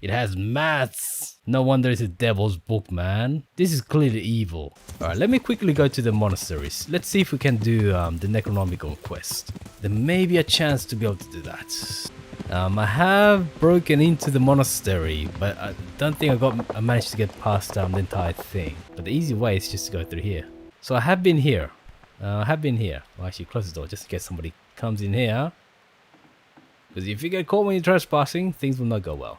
It has maths. No wonder it's a devil's book, man. This is clearly evil. Alright, let me quickly go to the monasteries. Let's see if we can do the Necronomicon quest. There may be a chance to be able to do that. I have broken into the monastery, but I don't think I managed to get past the entire thing. But the easy way is just to go through here. So I have been here. Well, actually, close the door just in case somebody comes in here. Because if you get caught when you're trespassing, things will not go well.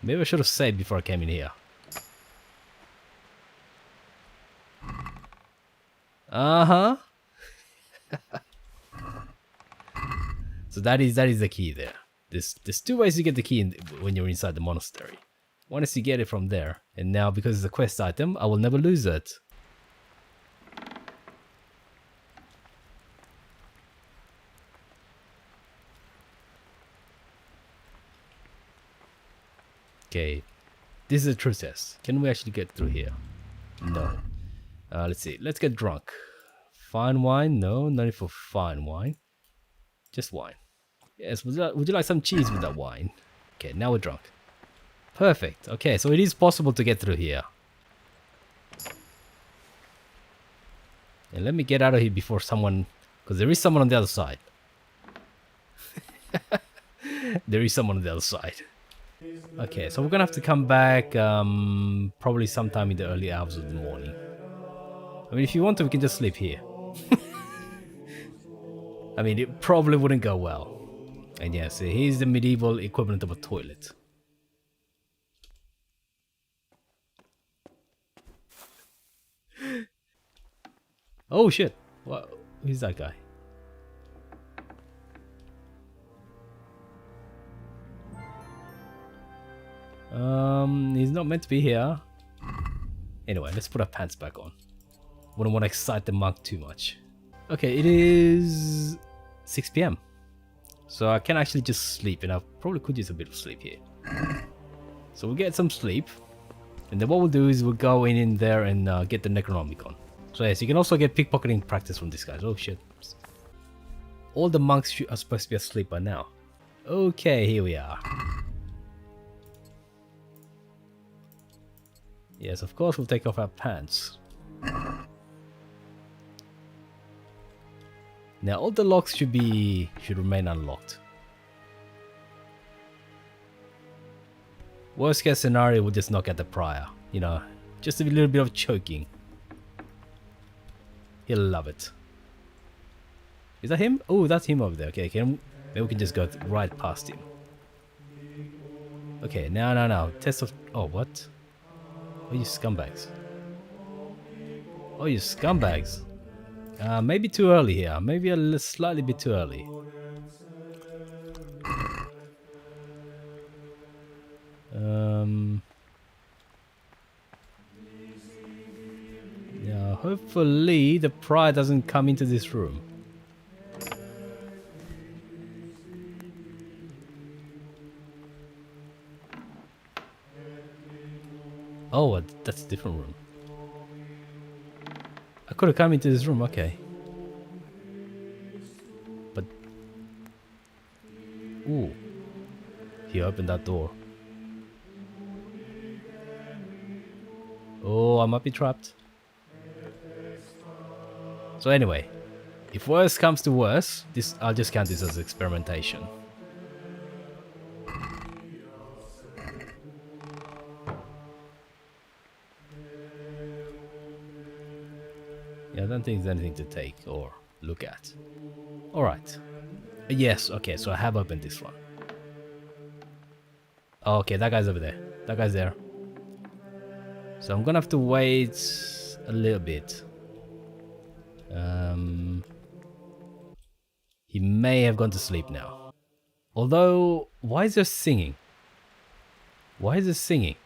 Maybe I should have saved before I came in here. Uh-huh. So that is the key there. There's two ways to get the key when you're inside the monastery. One is to get it from there, and now because it's a quest item, I will never lose it. Okay, this is a true test. Can we actually get through here? No. Let's see. Let's get drunk. Fine wine? No, not for fine wine. Just wine. Yes, would you like some cheese with that wine? Okay, now we're drunk. Perfect. Okay, so it is possible to get through here. And let me get out of here before someone... Because there is someone on the other side. There is someone on the other side. Okay, so we're gonna have to come back probably sometime in the early hours of the morning. I mean, if you want to, we can just sleep here. I mean, it probably wouldn't go well. And yes, here's the medieval equivalent of a toilet. Oh shit! What? Who's that guy? He's not meant to be here. Anyway, let's put our pants back on. Wouldn't want to excite the monk too much. Okay, it is 6 PM. So I can actually just sleep, and I probably could use a bit of sleep here. So we'll get some sleep, and then what we'll do is we'll go in there and get the Necronomicon. So yes, you can also get pickpocketing practice from these guys. Oh shit. All the monks are supposed to be asleep by now. Okay, here we are. Yes, of course we'll take off our pants. Now all the locks should remain unlocked. Worst case scenario, we'll just knock out the prior. You know, just a little bit of choking. He'll love it. Is that him? Oh, that's him over there. Okay, maybe we can just go right past him. Okay, no. Test of... Oh, what? Oh, you scumbags. Oh, you scumbags. Maybe too early here. Maybe a slightly bit too early. Yeah, hopefully the prior doesn't come into this room. Oh, that's a different room. I could have come into this room, okay. But... Ooh. He opened that door. Oh, I might be trapped. So anyway, if worse comes to worse, I'll just count this as experimentation. Yeah, I don't think there's anything to take or look at. Alright. Yes, okay, so I have opened this one. Oh, okay, that guy's over there. That guy's there. So I'm gonna have to wait a little bit. He may have gone to sleep now. Although, why is there singing? Why is there singing?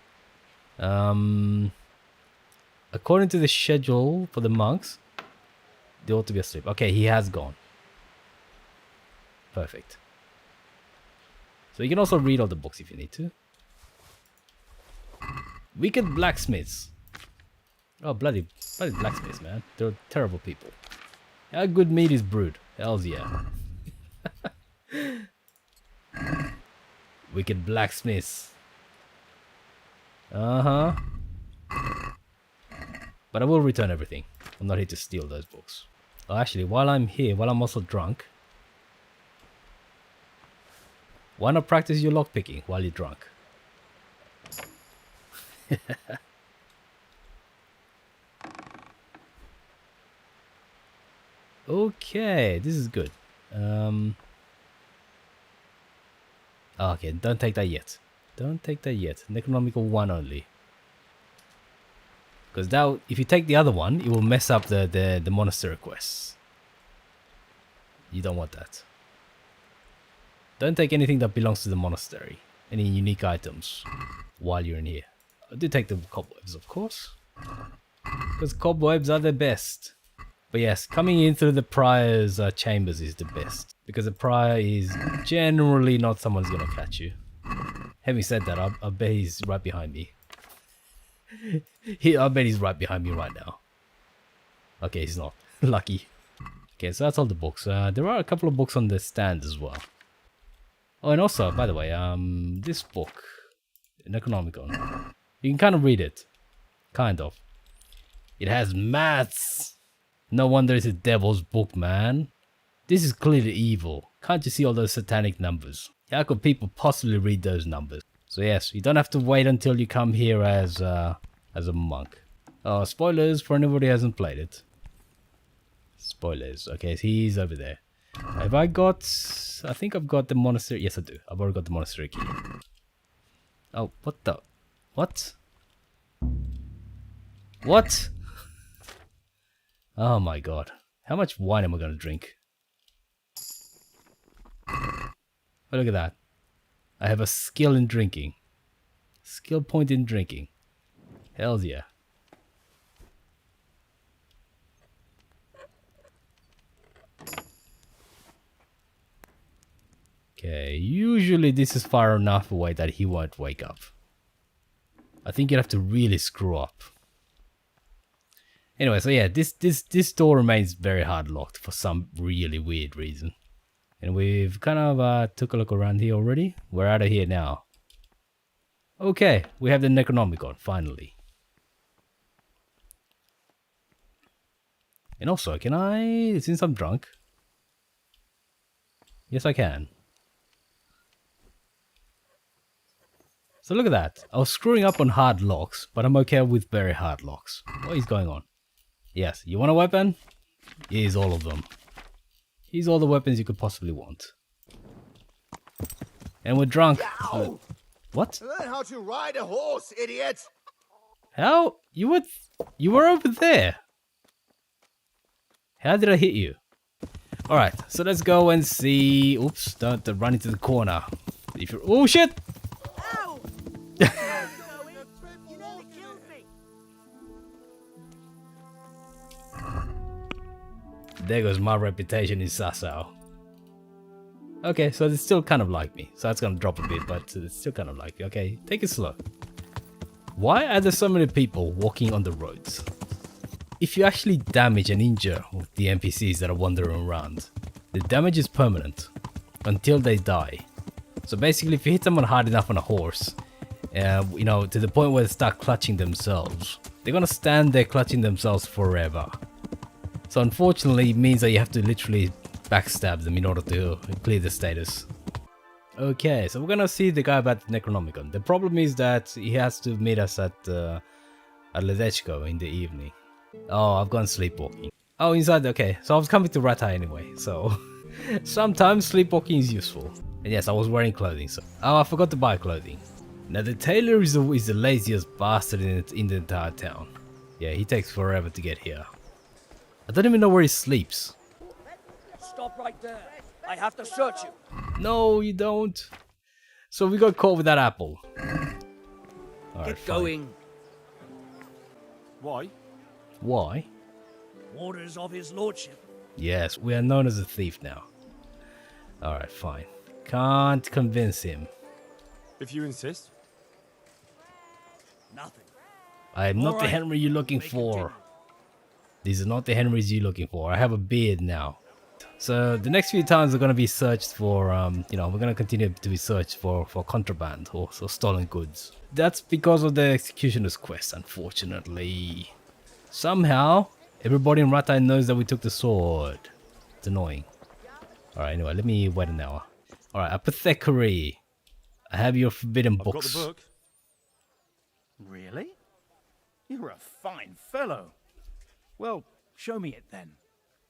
According to the schedule for the monks, they ought to be asleep. Okay, he has gone. Perfect. So you can also read all the books if you need to. Wicked blacksmiths. Oh, bloody blacksmiths, man. They're terrible people. How good meat is brewed? Hells yeah. Wicked blacksmiths. Uh-huh. But I will return everything. I'm not here to steal those books. Oh, actually, while I'm here, while I'm also drunk, why not practice your lockpicking while you're drunk? Okay, this is good. Okay, don't take that yet. Don't take that yet. Necronomicon 1 only. Because that, if you take the other one, it will mess up the monastery quests. You don't want that. Don't take anything that belongs to the monastery. Any unique items while you're in here. I do take the cobwebs, of course. Because cobwebs are the best. But yes, coming in through the prior's chambers is the best. Because the prior is generally not someone who's going to catch you. Having said that, I bet he's right behind me. I bet he's right behind me right now. Okay, he's not. Lucky. Okay, so that's all the books. There are a couple of books on the stand as well. Oh, and also, by the way, this book, Necronomicon, you can kind of read it. Kind of. It has maths. No wonder it's a devil's book, man. This is clearly evil. Can't you see all those satanic numbers? How could people possibly read those numbers? So yes, you don't have to wait until you come here as a monk. Oh, spoilers for anybody who hasn't played it. Spoilers. Okay, so he's over there. Have I got... I think I've got the monastery. Yes, I do. I've already got the monastery key. Oh, what the... What? What? Oh my god. How much wine am I going to drink? Oh, look at that. I have a skill in drinking. Skill point in drinking. Hells yeah. Okay, usually this is far enough away that he won't wake up. I think you'd have to really screw up. Anyway, so yeah, this door remains very hard locked for some really weird reason. And we've kind of took a look around here already. We're out of here now. Okay, we have the Necronomicon, finally. And also, can I, since I'm drunk? Yes, I can. So look at that. I was screwing up on hard locks, but I'm okay with very hard locks. What is going on? Yes, you want a weapon? Here's all of them. Here's all the weapons you could possibly want. And we're drunk. What? Learn how to ride a horse, idiot! How? You were over there. How did I hit you? Alright, so let's go and see. Oops, don't run into the corner. If you're... Oh shit! Ow! You nearly killed me! There goes my reputation in Sasau. Okay, so it's still kind of like me. So that's gonna drop a bit, but it's still kind of like me. Okay, take it slow. Why are there so many people walking on the roads? If you actually damage and injure the NPCs that are wandering around, the damage is permanent until they die. So basically, if you hit someone hard enough on a horse, you know, to the point where they start clutching themselves, they're gonna stand there clutching themselves forever. So unfortunately, it means that you have to literally backstab them in order to clear the status. Okay, so we're gonna see the guy about the Necronomicon. The problem is that he has to meet us at Ledechko in the evening. Oh, I've gone sleepwalking. Oh, inside, okay. So I was coming to Rata anyway, so sometimes sleepwalking is useful. And yes, I was wearing clothing, so... Oh, I forgot to buy clothing. Now the tailor is the laziest bastard in the entire town. Yeah, he takes forever to get here. I don't even know where he sleeps. Stop right there. I have to search you. No, you don't. So we got caught with that apple. All right, Get fine. going. Why? Why? Orders of his lordship. Yes, we are known as a thief now. Alright, fine. Can't convince him. If you insist. Nothing. I am not the Alright, Henry you're looking may for. continue. These are not the Henrys you're looking for. I have a beard now. So the next few times are going to be searched for, we're going to continue to be searched for contraband or stolen goods. That's because of the Executioner's quest, unfortunately. Somehow, everybody in Rattay knows that we took the sword. It's annoying. Alright, anyway, let me wait an hour. Alright, apothecary. I have your forbidden I've got books. the book. Really? You're a fine fellow. Well, show me it then.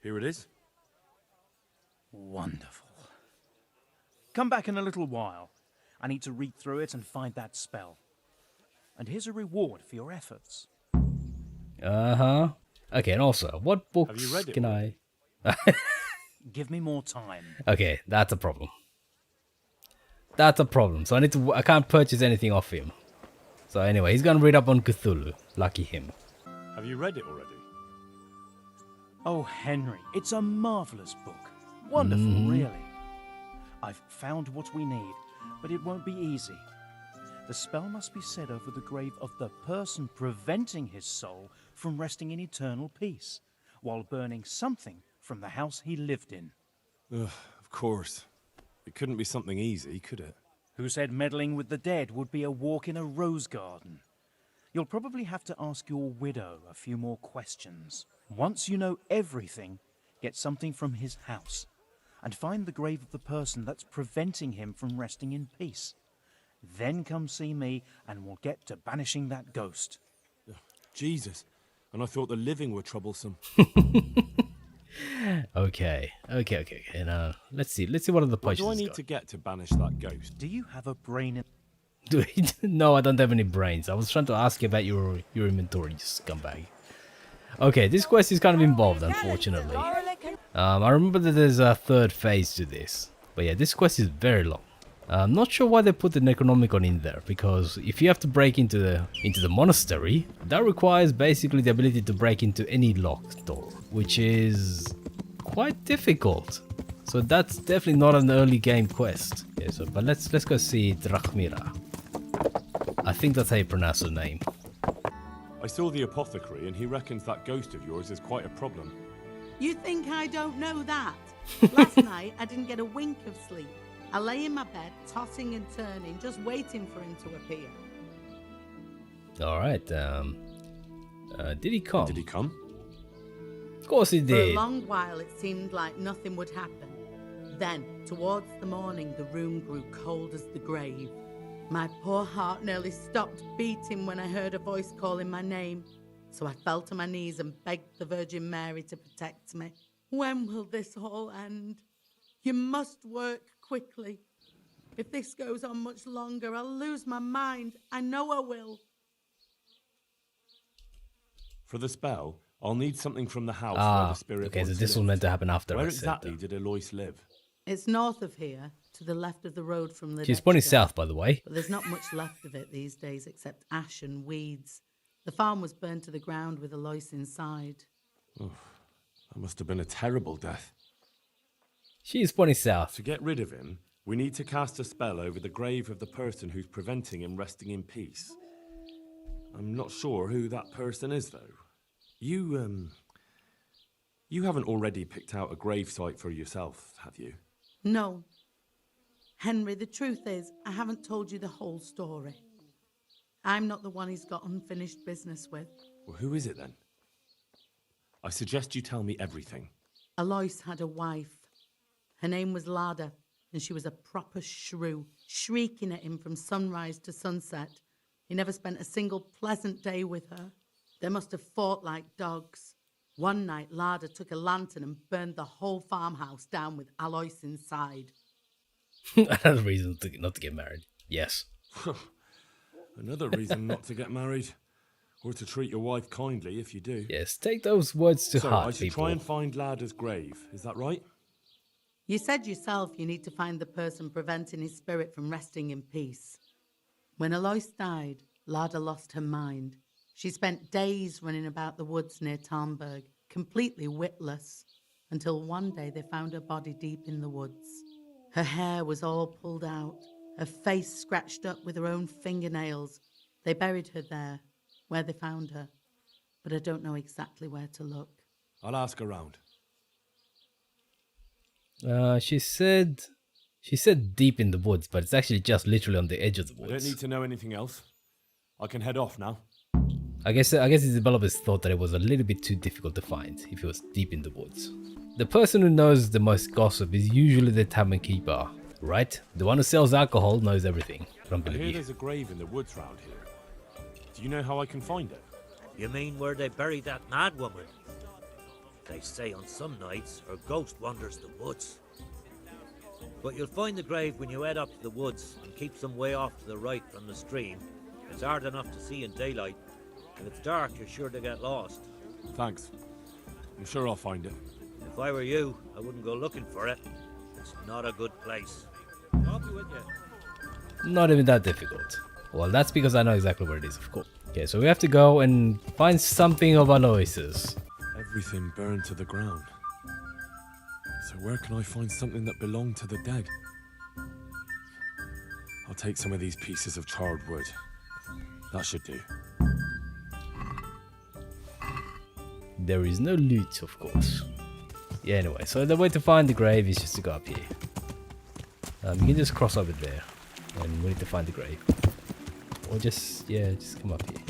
Here it is. Wonderful. Come back in a little while. I need to read through it and find that spell. And here's a reward for your efforts. Uh-huh. Okay, and also, what books Have you read it can already? I... Give me more time. Okay, that's a problem. That's a problem. So I can't purchase anything off him. So anyway, he's gonna read up on Cthulhu. Lucky him. Have you read it already? Oh, Henry, it's a marvelous book. Wonderful, really. I've found what we need, but it won't be easy. The spell must be said over the grave of the person preventing his soul from resting in eternal peace, while burning something from the house he lived in. Ugh, of course. It couldn't be something easy, could it? Who said meddling with the dead would be a walk in a rose garden? You'll probably have to ask your widow a few more questions. Once you know everything, get something from his house, and find the grave of the person that's preventing him from resting in peace. Then come see me, and we'll get to banishing that ghost. Jesus. And I thought the living were troublesome. Okay. And let's see what other What potions do I he's need got. to get to banish that ghost? Do you have a brain in... Do it? No, I don't have any brains. I was trying to ask you about your inventory, just come back. Okay, this quest is kind of involved, unfortunately. I remember that there's a third phase to this. But yeah, this quest is very long. I'm not sure why they put the Necronomicon in there, because if you have to break into the monastery, that requires basically the ability to break into any locked door, which is quite difficult. So that's definitely not an early game quest. Yeah, but let's go see Drahomira. I think that's how you pronounce her name. I saw the apothecary and he reckons that ghost of yours is quite a problem. You think I don't know that? Last night, I didn't get a wink of sleep. I lay in my bed, tossing and turning, just waiting for him to appear. Alright, did he come? Did he come? Of course he For a did. long while, it seemed like nothing would happen. Then, towards the morning, the room grew cold as the grave. My poor heart nearly stopped beating when I heard a voice calling my name. So I fell to my knees and begged the Virgin Mary to protect me. When will this all end? You must work quickly. If this goes on much longer, I'll lose my mind. I know I will. For the spell, I'll need something from the house where the spirit okay, so once this was lived. meant to happen after Where I said exactly that. did Alois live? It's north of here, to the left of the road from the She's pointing south, by the way. But there's not much left of it these days except ash and weeds. The farm was burned to the ground with Alois inside. That must have been a terrible death. She is pointing south. To get rid of him, we need to cast a spell over the grave of the person who's preventing him resting in peace. I'm not sure who that person is, though. You haven't already picked out a grave site for yourself, have you? No. Henry, the truth is, I haven't told you the whole story. I'm not the one he's got unfinished business with. Well, who is it then? I suggest you tell me everything. Alois had a wife. Her name was Lada, and she was a proper shrew, shrieking at him from sunrise to sunset. He never spent a single pleasant day with her. They must have fought like dogs. One night, Lada took a lantern and burned the whole farmhouse down with Alois inside. Another reason not to get married. Yes. Another reason not to get married. Or to treat your wife kindly if you do. Yes, take those words to So, heart, I should people. try and find Lada's grave, is that right? You said yourself you need to find the person preventing his spirit from resting in peace. When Alois died, Lada lost her mind. She spent days running about the woods near Tarnberg, completely witless, until one day they found her body deep in the woods. Her hair was all pulled out, her face scratched up with her own fingernails. They buried her there, where they found her, but I don't know exactly where to look. I'll ask around. She said deep in the woods, but it's actually just literally on the edge of the I don't woods. need to know anything else. I can head off now. I guess the developers thought that it was a little bit too difficult to find if it was deep in the woods. The person who knows the most gossip is usually the tavern keeper, right? The one who sells alcohol knows everything. I don't I believe hear you. there's a grave in the woods round here. Do you know how I can find it? You mean where they buried that mad woman? They say on some nights her ghost wanders the woods. But you'll find the grave when you head up to the woods and keep some way off to the right from the stream. It's hard enough to see in daylight. If it's dark, you're sure to get lost. Thanks. I'm sure I'll find it. If I were you, I wouldn't go looking for it. It's not a good place. I'll be with you. Not even that difficult. Well, that's because I know exactly where it is, of course. Okay, so we have to go and find something of Aloysius. Everything burned to the ground. So where can I find something that belonged to the dead? I'll take some of these pieces of charred wood. That should do. There is no loot, of course. Yeah, anyway, so the way to find the grave is just to go up here. You can just cross over there, and we need to find the grave. Or just come up here.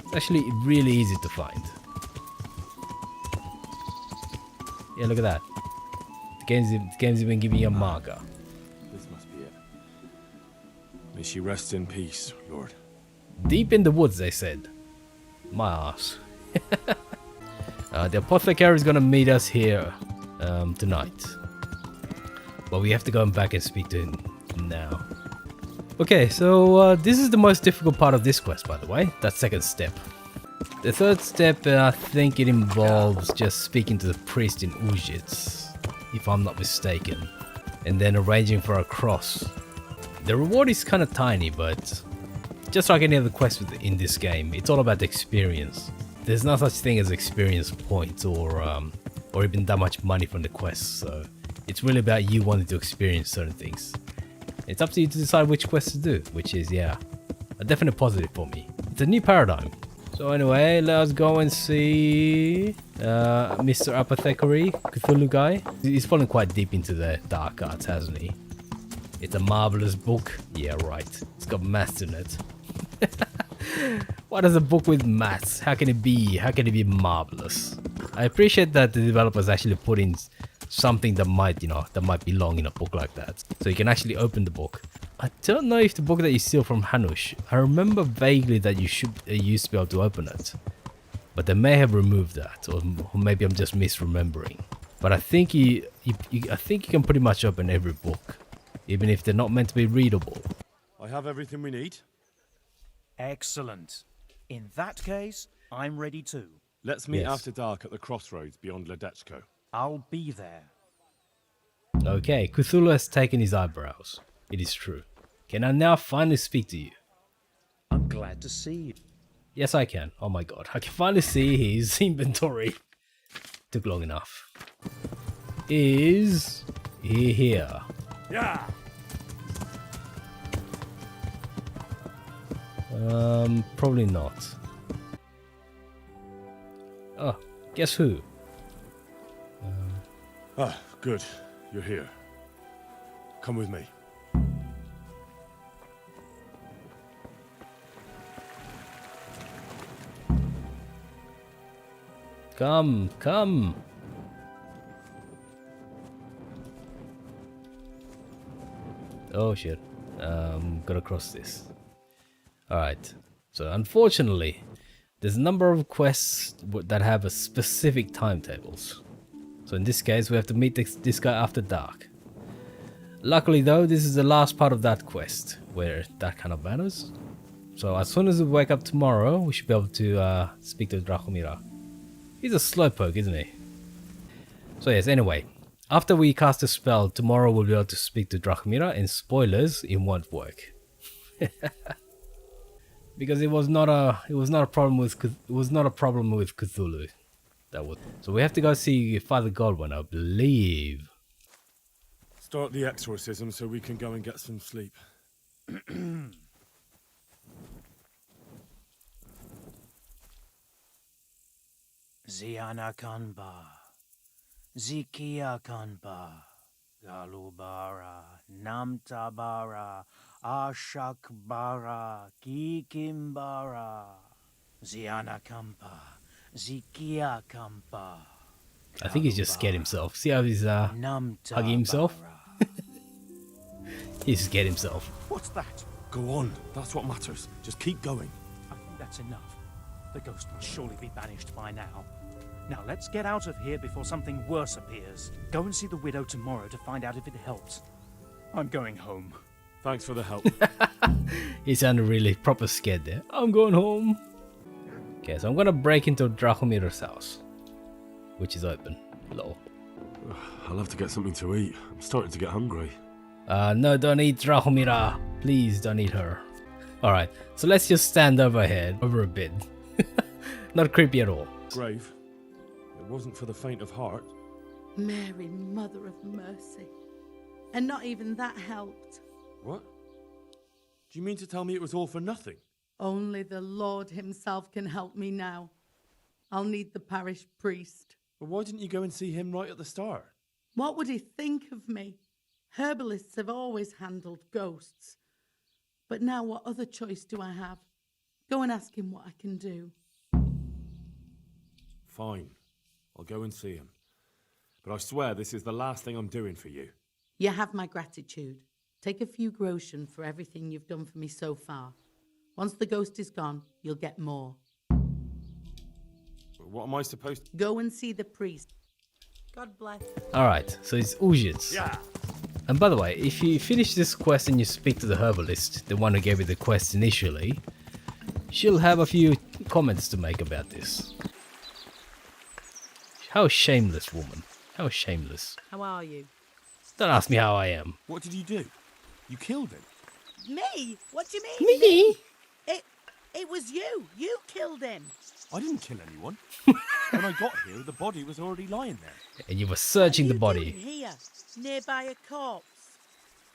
It's actually really easy to find. Yeah, look at that. The game's even giving you a marker. This must be it. May she rest in peace, Lord. Deep in the woods, they said. My ass. The apothecary is gonna meet us here tonight. But we have to go back and speak to him now. Okay, so this is the most difficult part of this quest, by the way. That second step. The third step, I think it involves just speaking to the priest in Ujits, if I'm not mistaken, and then arranging for a cross. The reward is kind of tiny, but just like any other quest in this game, it's all about experience. There's no such thing as experience points or even that much money from the quest, so it's really about you wanting to experience certain things. It's up to you to decide which quest to do, which is, yeah, a definite positive for me. It's a new paradigm. So anyway, let us go and see Mr. Apothecary, Cthulhu guy. He's fallen quite deep into the dark arts, hasn't he? It's a marvelous book. Yeah, right. It's got maths in it. What is a book with maths? How can it be marvelous? I appreciate that the developers actually put in something that might belong in a book like that. So you can actually open the book. I don't know if the book that you steal from Hanush, I remember vaguely that you used to be able to open it. But they may have removed that, or maybe I'm just misremembering. But I think you can pretty much open every book, even if they're not meant to be readable. I have everything we need. Excellent. In that case, I'm ready too. Let's meet Yes. after dark at the crossroads beyond Ledechko. I'll be there. Okay, Cthulhu has taken his eyebrows. It is true. Can I now finally speak to you? I'm glad to see you. Yes, I can. Oh my god, I can finally see his inventory. Took long enough. Is he here? Yeah. Probably not. Oh, guess who? Ah, good. You're here. Come with me. Come. Oh shit. Gotta cross this. Alright. So unfortunately, there's a number of quests that have a specific timetables. So in this case, we have to meet this guy after dark. Luckily though, this is the last part of that quest, where that kind of matters. So as soon as we wake up tomorrow, we should be able to speak to Drahomira. He's a slowpoke, isn't he? So yes, anyway. After we cast a spell, tomorrow we'll be able to speak to Drahomira, and spoilers, it won't work. Because it was not a problem with Cthulhu. That was. So we have to go see Father Godwin, I believe. Start the exorcism so we can go and get some sleep. Ziana Kanba, Zikia Kanba, Galubara, Namtabara, Ashakbara, Kikimbara, Ziana Kampa, Zikia Kampa. I think he's just scared himself. See how he's hugging himself? He's scared himself. What's that? Go on, that's what matters. Just keep going. I think that's enough. The ghost must surely be banished by now. Now let's get out of here before something worse appears. Go and see the widow tomorrow to find out if it helps. I'm going home. Thanks for the help. He sounded really proper scared there. I'm going home. Okay, so I'm gonna break into Drahomira's house, which is open. Lol. I'll have to get something to eat. I'm starting to get hungry. No, don't eat Drahomira. Please don't eat her. Alright, so let's just stand overhead, over a bit. Not creepy at all. Grave. It wasn't for the faint of heart. Mary, Mother of Mercy. And not even that helped. What? Do you mean to tell me it was all for nothing? Only the Lord himself can help me now. I'll need the parish priest. Well, why didn't you go and see him right at the start? What would he think of me? Herbalists have always handled ghosts. But now what other choice do I have? Go and ask him what I can do. Fine. I'll go and see him. But I swear this is the last thing I'm doing for you. You have my gratitude. Take a few groschen for everything you've done for me so far. Once the ghost is gone, you'll get more. What am I supposed to... Go and see the priest. God bless. Alright, so it's Ulrich. Yeah. And by the way, if you finish this quest and you speak to the herbalist, the one who gave you the quest initially, she'll have a few comments to make about this. How shameless, woman. How shameless. How are you? Don't ask me how I am. What did you do? You killed him? Me? What do you mean? Me? It was you. You killed him. I didn't kill anyone. When I got here, the body was already lying there. And you were searching the What are you body. doing here, nearby a corpse,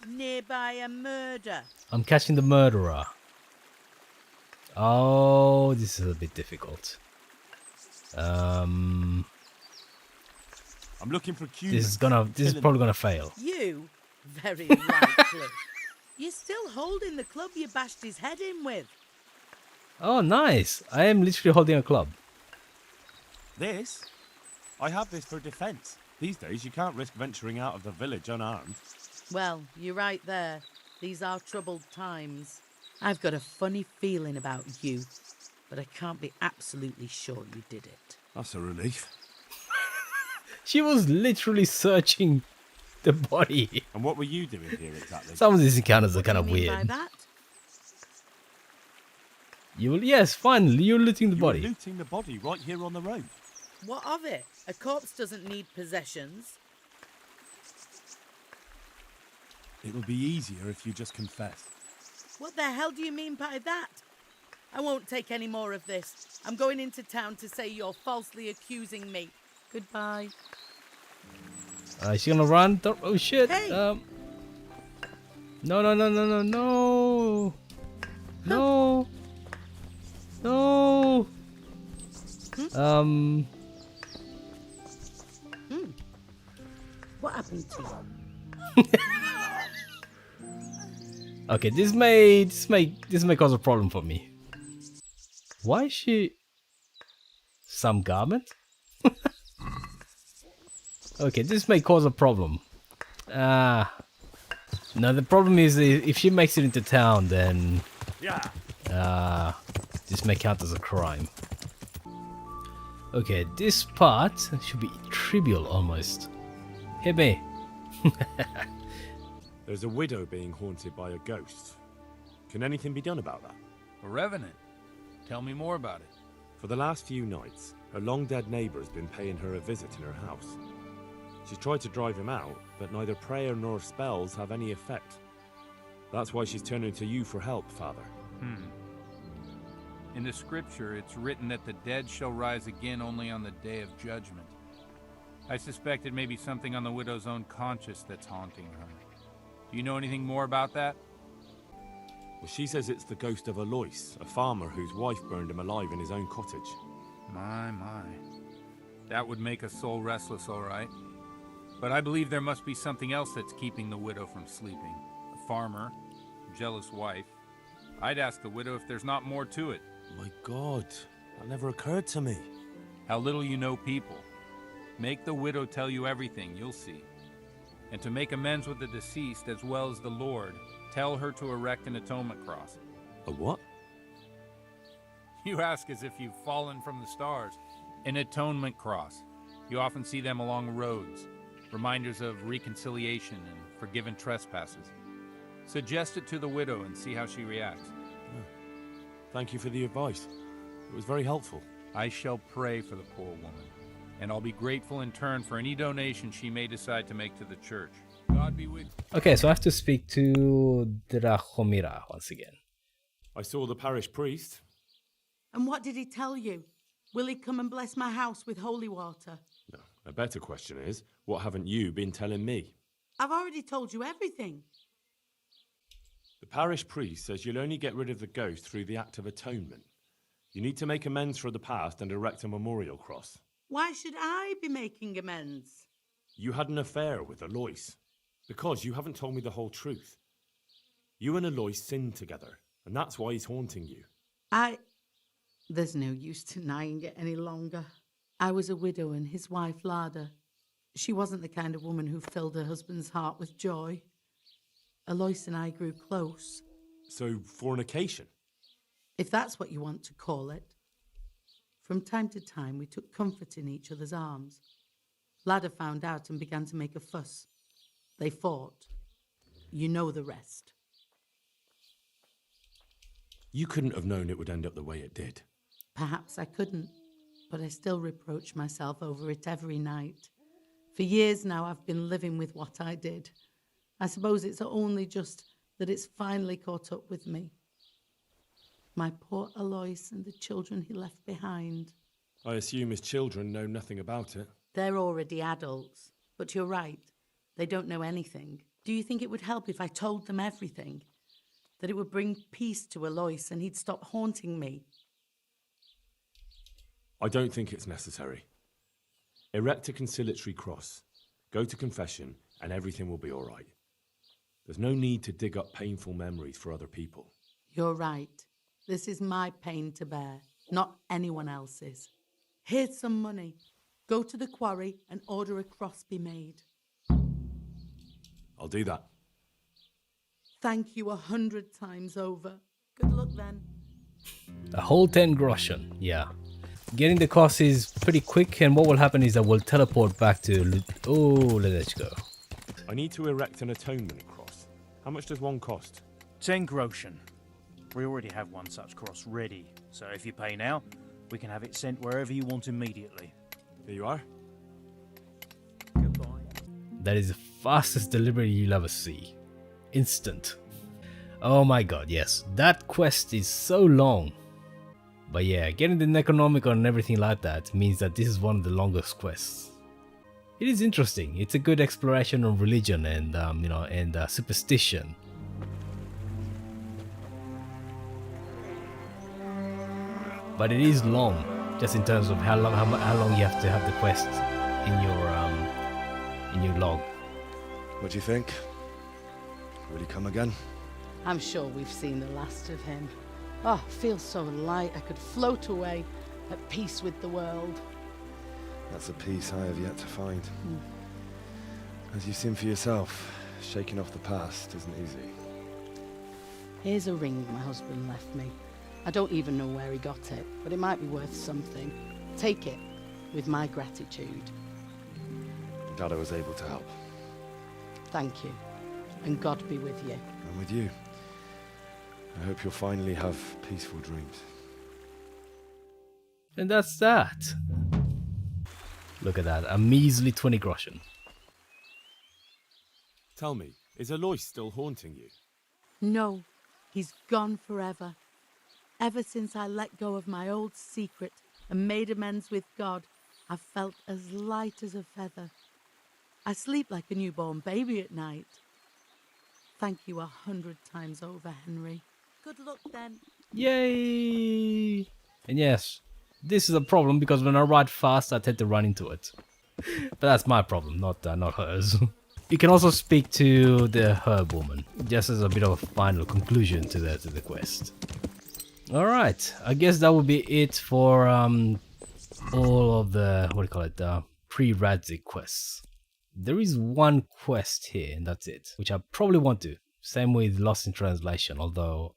nearby a murder. I'm catching the murderer. Oh, this is a bit difficult. I'm looking for Q. This is probably gonna fail. You? Very likely. You're still holding the club you bashed his head in with. Oh, nice. I am literally holding a club. This? I have this for defense. These days, you can't risk venturing out of the village unarmed. Well, you're right there. These are troubled times. I've got a funny feeling about you, but I can't be absolutely sure you did it. That's a relief. She was literally searching the body. And what were you doing here exactly? Some of these encounters are What do kind of you mean by weird. that? Yes, finally, you're looting the You were body. looting the body right here on the road. What of it? A corpse doesn't need possessions. It'll be easier if you just confess. What the hell do you mean by that? I won't take any more of this. I'm going into town to say you're falsely accusing me. Goodbye. Is she gonna run? Oh shit! Hey! No! No! No! No! No! No! No! No! What happened to you? Okay, this may cause a problem for me. Why is she some garment? Okay, this may cause a problem. No, the problem is if she makes it into town, then this may count as a crime. Okay, this part should be trivial almost. Hit me. There's a widow being haunted by a ghost. Can anything be done about that? A revenant. Tell me more about it. For the last few nights, her long-dead neighbour has been paying her a visit in her house. She's tried to drive him out, but neither prayer nor spells have any effect. That's why she's turning to you for help, Father. In the scripture, it's written that the dead shall rise again only on the day of judgment. I suspect it may be something on the widow's own conscience that's haunting her. Do you know anything more about that? Well, she says it's the ghost of Alois, a farmer whose wife burned him alive in his own cottage. My. That would make a soul restless, all right. But I believe there must be something else that's keeping the widow from sleeping. A farmer, a jealous wife. I'd ask the widow if there's not more to it. My God, that never occurred to me. How little you know people. Make the widow tell you everything, you'll see. And to make amends with the deceased as well as the Lord, tell her to erect an atonement cross. A what? You ask as if you've fallen from the stars. An atonement cross. You often see them along roads. Reminders of reconciliation and forgiven trespasses. Suggest it to the widow and see how she reacts. Thank you for the advice. It was very helpful. I shall pray for the poor woman, and I'll be grateful in turn for any donation she may decide to make to the church. God be with you. Okay, so I have to speak to Drahomira once again. I saw the parish priest. And what did he tell you? Will he come and bless my house with holy water? No, a better question is, what haven't you been telling me? I've already told you everything. The parish priest says you'll only get rid of the ghost through the act of atonement. You need to make amends for the past and erect a memorial cross. Why should I be making amends? You had an affair with Alois. Because you haven't told me the whole truth. You and Alois sinned together, and that's why he's haunting you. There's no use denying it any longer. I was a widow and his wife Lada. She wasn't the kind of woman who filled her husband's heart with joy. Alois and I grew close. So, fornication? If that's what you want to call it. From time to time, we took comfort in each other's arms. Lada found out and began to make a fuss. They fought. You know the rest. You couldn't have known it would end up the way it did. Perhaps I couldn't, but I still reproach myself over it every night. For years now, I've been living with what I did. I suppose it's only just that it's finally caught up with me. My poor Alois and the children he left behind. I assume his children know nothing about it. They're already adults, but you're right. They don't know anything. Do you think it would help if I told them everything? That it would bring peace to Alois and he'd stop haunting me? I don't think it's necessary. Erect a conciliatory cross, go to confession, and everything will be all right. There's no need to dig up painful memories for other people. You're right. This is my pain to bear, not anyone else's. Here's some money. Go to the quarry and order a cross be made. I'll do that. Thank you 100 times over. Good luck then. A whole 10 groschen, yeah. Getting the cost is pretty quick, and what will happen is that we'll teleport back to... Oh, let's go. I need to erect an atonement cross. How much does one cost? 10 groschen. We already have one such cross ready, so if you pay now, we can have it sent wherever you want immediately. Here you are. Goodbye. That is the fastest delivery you'll ever see. Instant. Oh my god, yes. That quest is so long. But yeah, getting the Necronomicon and everything like that means that this is one of the longest quests. It is interesting. It's a good exploration of religion and superstition. But it is long, just in terms of how long you have to have the quest in your log. What do you think? Will he come again? I'm sure we've seen the last of him. Oh, feels so light I could float away at peace with the world. That's a peace I have yet to find. As you've seen for yourself, shaking off the past isn't easy. Here's a ring my husband left me. I don't even know where he got it, but it might be worth something. Take it, with my gratitude. I'm glad I was able to help. Thank you, and God be with you. And with you. I hope you'll finally have peaceful dreams. And that's that. Look at that, a measly 20 groschen. Tell me, is Alois still haunting you? No, he's gone forever. Ever since I let go of my old secret and made amends with God, I've felt as light as a feather. I sleep like a newborn baby at night. Thank you 100 times over, Henry. Good luck then. Yay! And yes, This is a problem because when I ride fast, I tend to run into it. But that's my problem, not hers. You can also speak to the herb woman, just as a bit of a final conclusion to the quest. Alright, I guess that would be it for all of the, what do you call it, pre-Radzig quests. There is one quest here, and that's it, which I probably want to. Same with Lost in Translation, although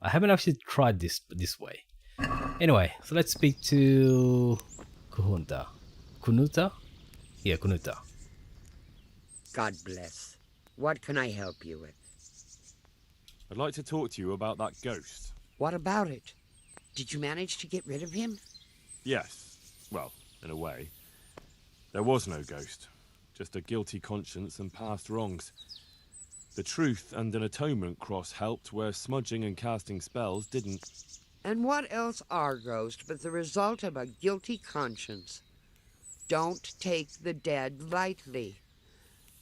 I haven't actually tried this way. Anyway, so let's speak to Kunuta. Kunuta? Yeah, Kunuta. God bless. What can I help you with? I'd like to talk to you about that ghost. What about it? Did you manage to get rid of him? Yes. Well, in a way. There was no ghost. Just a guilty conscience and past wrongs. The truth and an atonement cross helped where smudging and casting spells didn't. And what else are ghosts but the result of a guilty conscience? Don't take the dead lightly.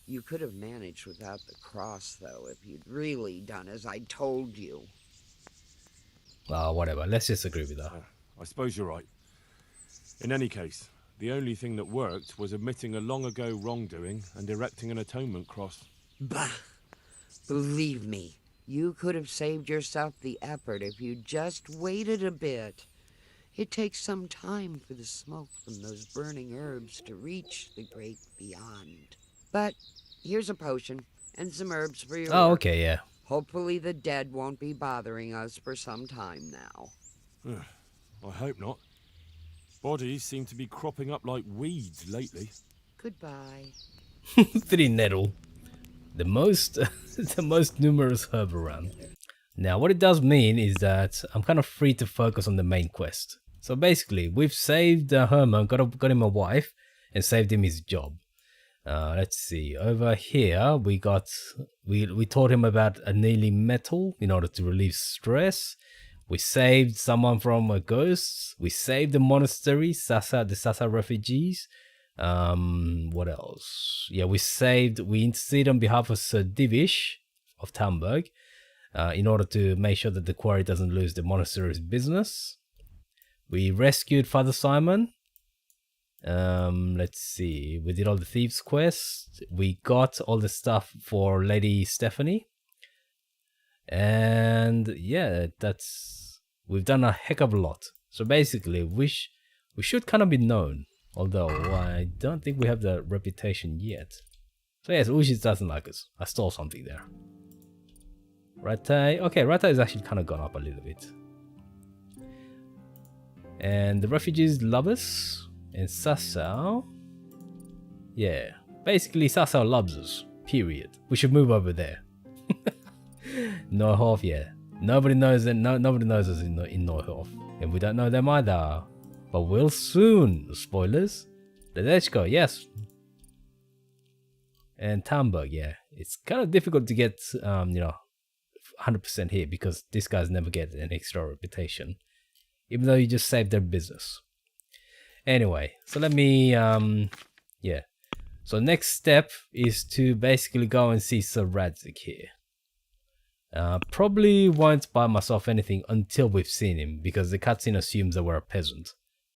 You could have managed without the cross, though, if you'd really done as I told you. Whatever, let's just agree with that. I suppose you're right. In any case, the only thing that worked was admitting a long ago wrongdoing and erecting an atonement cross. Bah! Believe me, you could have saved yourself the effort if you just waited a bit. It takes some time for the smoke from those burning herbs to reach the great beyond. But here's a potion and some herbs for your work. Okay, yeah. Hopefully the dead won't be bothering us for some time now. I hope not. Bodies seem to be cropping up like weeds lately. Goodbye. Three nettle. The most the most numerous herb around. Now what it does mean is that I'm kind of free to focus on the main quest. So basically we've saved Herman, got him a wife and saved him his job. Let's see, over here we taught him about annealing metal in order to relieve stress. We saved someone from a ghost. We saved the monastery, the Sasa refugees. What else? Yeah, we interceded on behalf of Sir Divish of Tamburg in order to make sure that the quarry doesn't lose the monastery's business. We rescued Father Simon. Let's see, we did all the thieves quest. We got all the stuff for Lady Stephanie. And yeah, we've done a heck of a lot. So basically, we should kind of be known. Although, I don't think we have the reputation yet. So yes, Ulrich doesn't like us. I stole something there. Ratai. Okay, Ratai is actually kind of gone up a little bit. And the refugees love us. And Sasau. Yeah. Basically, Sasau loves us. Period. We should move over there. Neuhof, yeah. Nobody knows us in Neuhof. And we don't know them either. But we'll soon. Spoilers. Let's go, yes. And Tamburg, yeah. It's kind of difficult to get, 100% here because these guys never get an extra reputation. Even though you just saved their business. Anyway, so let me, yeah. So next step is to basically go and see Sir Radzig here. Probably won't buy myself anything until we've seen him because the cutscene assumes that we're a peasant.